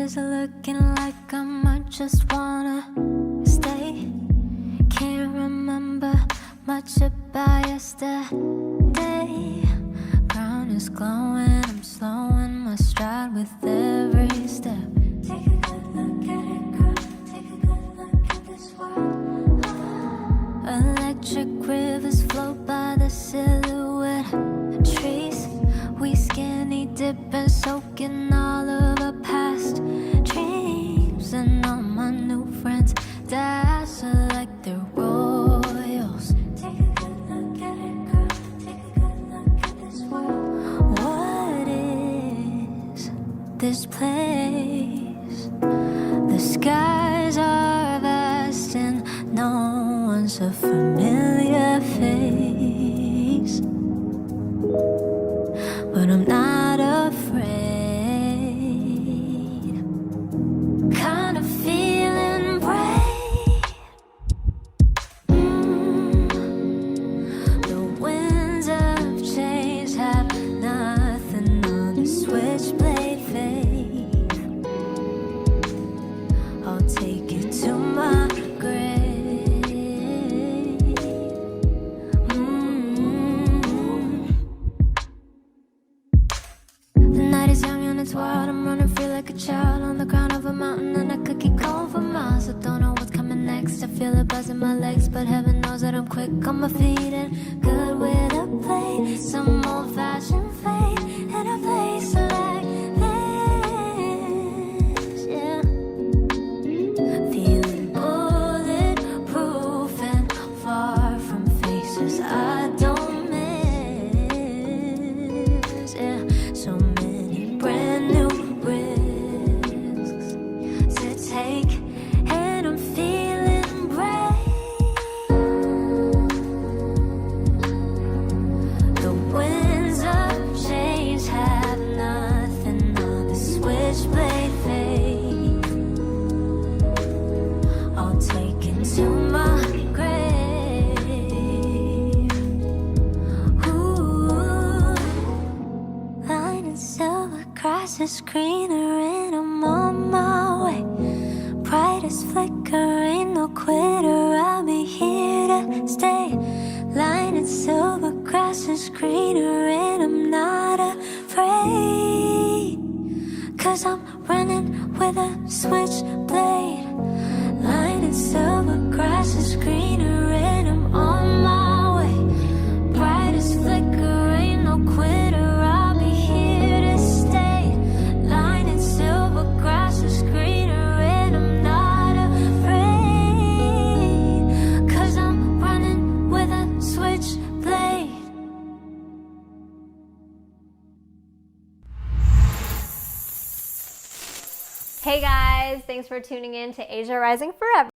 faces are looking like I might just wanna stay. Can't remember much about yesterday. Ground is glowing, I'm slowing my stride with every step. Take a good look at it, girl. Take a good look at this world. Electric rivers flow by the silhouette trees. We skinny dipping, soaking all of our past dreams. And all my new friends dazzle like they're royals. Take a good look at it, girl. Take a good look at this world. What is this place? The skies are vast and no one's a familiar face. But I'm not afraid. Kind of feeling brave. The winds of change have nothing on the switchblade faith. I'll take it to my grave. It's wild, I'm running free like a child on the crown of a mountain, and I could keep going for miles. I don't know what's coming next. I feel a buzz in my legs, but heaven knows that I'm quick on my feet and good with a play. Some old-fashioned fate in a place like this, yeah. Feeling bulletproof and far from faces I don't miss, yeah. So many brand new risks to take, and I'm feeling brave. The winds of change have nothing on the switchblade faith. I'll take it to my grave. Ooh. Line and silver across the screen, and I'm on my way. Brightest flicker, ain't no quitter, I'll be here to stay. Line and silver across the screen, and I'm not afraid. 'Cause I'm running with a switchblade. Line and silver across the screen, and I'm on my way. Brightest flicker, ain't no quitter, I'll be here to stay. Line and silver across the screen, and I'm not afraid. 'Cause I'm running with a switchblade. Hey guys, thanks for tuning in to Asia Rising Forever.